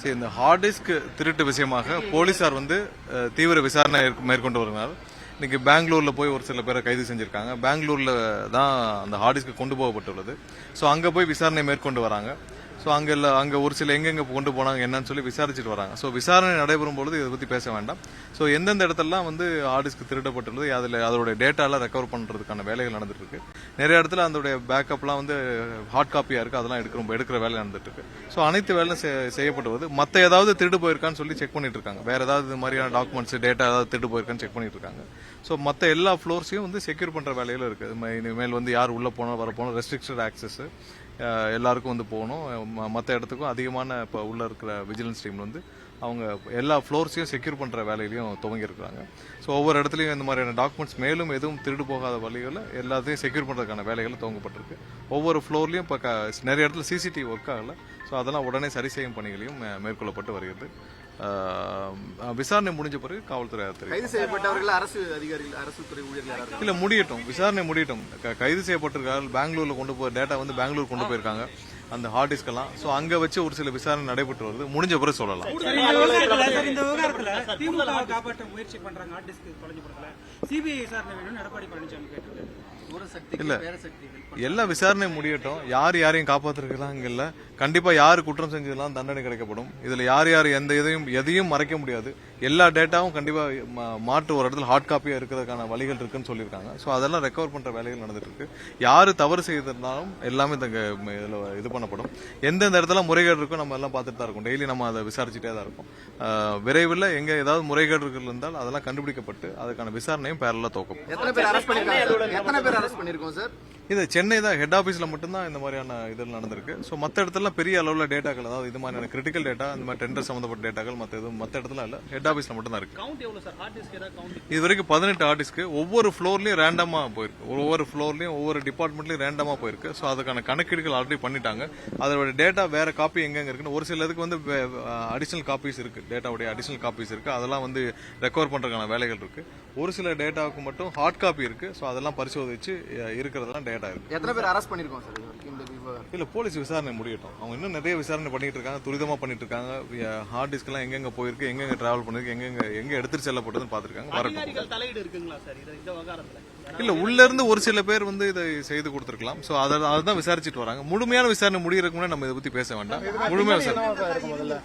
சரி, இந்த hard disk திருட்டு விஷயமாக போலீசார் வந்து தீவிர விசாரணை மேற்கொண்டு வருகிறார். இன்னைக்கு பெங்களூர்ல போய் ஒரு சில பேரை கைது செஞ்சிருக்காங்க. பெங்களூர்ல தான் அந்த ஹார்ட் டிஸ்க் கொண்டு போகப்பட்டுள்ளது. ஸோ அங்க போய் விசாரணை மேற்கொண்டு வராங்க. ஸோ அங்க ஒரு சில எங்கெங்க கொண்டு போனாங்க என்னன்னு சொல்லி விசாரிச்சுட்டு வராங்க. ஸோ விசாரணை நடைபெறும் பொழுது இதை பத்தி பேச வேண்டாம். ஸோ எந்தெந்த இடத்துலலாம் வந்து ஹார்ட் டிஸ்க் திருடப்பட்டுள்ளது, அதோட டேட்டாலாம் ரெக்கவர் பண்றதுக்கான வேலைகள் நடந்துட்டு இருக்கு. நிறைய இடத்துல அதோடைய பேக்கப்லாம் வந்து ஹார்ட் காப்பியா இருக்கு, அதெல்லாம் எடுக்கிற வேலை நடந்துட்டு இருக்கு. ஸோ அனைத்து வேலையும் செய்யப்பட்டு வருது. மற்ற ஏதாவது திருடு போயிருக்கான்னு சொல்லி செக் பண்ணிட்டு இருக்காங்க. வேற ஏதாவது இது மாதிரியான டாக்குமெண்ட்ஸ் டேட்டா ஏதாவது திருடு போயிருக்கான்னு செக் பண்ணிட்டு இருக்காங்க. ஸோ மற்ற எல்லா ஃப்ளோர்ஸையும் வந்து செக்யூர் பண்ற வேலையில இருக்கு. இனிமேல் வந்து யார் உள்ள போனோம் வர போனோம் ரெஸ்ட்ரிக்டட் ஆக்சஸ் எல்லாருக்கும் வந்து போகணும். மற்ற இடத்துக்கும் அதிகமான இப்போ உள்ள இருக்கிற விஜிலன்ஸ் டீம் வந்து அவங்க எல்லா ஃப்ளோர்ஸையும் செக்யூர் பண்ற வேலையிலையும் துவங்கி இருக்கிறாங்க. ஸோ ஒவ்வொரு இடத்துலையும் இந்த மாதிரியான டாக்குமெண்ட்ஸ் மேலும் எதுவும் திருடு போகாத வழிகளில் எல்லாத்தையும் செக்யூர் பண்றதுக்கான வேலைகள் துவங்கப்பட்டிருக்கு. ஒவ்வொரு ஃப்ளோர்லையும் இப்போ நிறைய இடத்துல சிசிடிவி ஒர்க் ஆகல. ஸோ அதெல்லாம் உடனே சரி செய்யும் பணிகளையும் மேற்கொள்ளப்பட்டு வருகிறது. விசாரணை முடிஞ்ச பிறகு காவல்துறை கைது செய்யப்பட்டவர்கள் அரசு அதிகாரிகள் அரசு துறை ஊழியர்கள் இல்ல முடியட்டும், விசாரணை முடியட்டும். கைது செய்யப்பட்டிருக்கார்கள். பெங்களூர்ல கொண்டு போய் டேட்டா வந்து பெங்களூர் கொண்டு போயிருக்காங்க அந்த ஹார்ட் டிஸ்க் எல்லாம். சோ அங்க வச்சு ஒரு சில விசாரணை நடைபெற்று வருது. முடிஞ்ச பிறகு சொல்லலாம். இந்த விவகாரத்துல திமுக காப்பாற்ற முயற்சி பண்றாங்க. ஹார்ட் டிஸ்க் தொலைஞ்சு போறதுல சிபிஐ விசாரணை வேணும்னு எடப்பாடி பழனிசாமி கேட்டிருக்காரு. இல்ல, எல்லா விசாரணை முடியட்டும். யாரையும் காப்பாத்திருக்கலாம் இல்ல. கண்டிப்பா யாரு குற்றம் செஞ்சதெல்லாம் தண்டனை கிடைக்கப்படும். இதுல யார் எதையும் மறைக்க முடியாது. எல்லா டேட்டாவும் கண்டிப்பா மாற்று ஒரு இடத்துல ஹார்ட் காப்பியா இருக்கிறதுக்கான வழிகள் இருக்குன்னு சொல்லியிருக்காங்க. ஸோ அதெல்லாம் ரெக்கவர் பண்ற வேலைகள் நடந்துட்டு இருக்கு. யாரு தவறு செய்திருந்தாலும் எல்லாமே இதுல இது பண்ணப்படும். எந்தெந்த இடத்துல முறைகேடு இருக்கோ நம்ம எல்லாம் பார்த்துட்டு தான் இருக்கோம். டெய்லி நம்ம அதை விசாரிச்சுட்டே தான் இருக்கோம். விரைவில் எங்க ஏதாவது முறைகேடு இருந்தால் அதெல்லாம் கண்டுபிடிக்கப்பட்டு அதுக்கான விசாரணையும் பேரலா துவக்கப்படும். இது சென்னை தான் ஹெட் ஆபீஸ்ல மட்டும்தான் இந்த மாதிரியான இதில் நடந்திருக்கு. ஸோ மற்ற இடத்துல பெரிய அளவுல டேட்டாக்கள், அதாவது இது மாதிரியான கிரிட்டிக்கல் டேட்டா, இந்த மாதிரி டெண்டர் சம்பந்தப்பட்ட டேட்டாக்கள் மற்ற இடத்துல இல்ல, ஹெட் ஆபீஸ்ல மட்டும் தான் இருக்கு. இது வரைக்கும் 18 ஹார்ட் டிஸ்க் ஒவ்வொரு ஃப்ளோர்லயும் ரேண்டமா போயிருக்கு. ஒவ்வொரு ஃப்ளோர்லயும் ஒவ்வொரு டிபார்ட்மெண்ட்லயும் ரேண்டமா போயிருக்கு. ஸோ அதுக்கான கணக்கீடுகள் ஆல்ரெடி பண்ணிட்டாங்க. அதோட டேட்டா வேற காப்பி எங்க இருக்குன்னு ஒரு சில இதுக்கு வந்து அடிஷனல் காப்பீஸ் இருக்கு, டேட்டாவுடைய அடிஷனல் காப்பீஸ் இருக்கு. அதெல்லாம் வந்து ரெக்கவர் பண்றதுக்கான வேலைகள் இருக்கு. ஒரு சில டேட்டாவுக்கு மட்டும் ஹார்ட் காப்பி இருக்கு. ஸோ அதெல்லாம் பரிசோதிச்சு இருக்கிறதெல்லாம் டேட்டா இருக்கு. எத்தனை பேர் அரெஸ்ட் பண்ணிருக்கோம் சார்? இல்ல, போலீஸ் விசாரணை முடியட்டும். அவங்க இன்னும் நிறைய விசாரணை பண்ணிட்டு இருக்காங்க, துரிதமா பண்ணிட்டு இருக்காங்க. ஹார்ட் டிஸ்க் எல்லாம் எங்கெங்க போயிருக்கு, எங்கெங்க டிராவல் பண்ணிருக்கு, எங்க எடுத்துட்டு செல்லப்பட்டதுன்னு பாத்துருக்காங்க. இல்ல, உள்ள இருந்து ஒரு சில பேர் வந்து இதை செய்து கொடுத்திருக்கலாம். சோ அதான் விசாரிச்சுட்டு வராங்க. முழுமையான விசாரணை முடியறதுக்கு முன்னாடி நம்ம இதை பத்தி பேச வேண்டாம். முழுமையான விசாரணை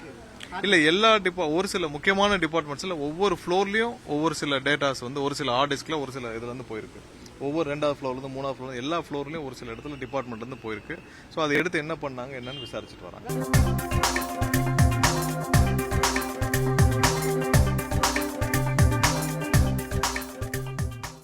இல்ல, எல்லா ஒரு சில முக்கியமான டிபார்ட்மெண்ட்ஸ்ல ஒவ்வொரு ஃப்ளோர்லயும் ஒவ்வொரு சில டேட்டாஸ் வந்து ஒரு சில ஹார்ட் டிஸ்க்ல ஒரு சில இதுல இருந்து போயிருக்கு. ஒவ்வொரு 2வது ஃப்ளோர்ல இருந்து 3வது ஃப்ளோர் எல்லா ஃப்ளோர்லயும் ஒரு சில இடத்துல டிபார்ட்மெண்ட்ல இருந்து போயிருக்கு. சோ அதை எடுத்து என்ன பண்ணாங்க என்னன்னு விசாரிச்சுட்டு வராங்க.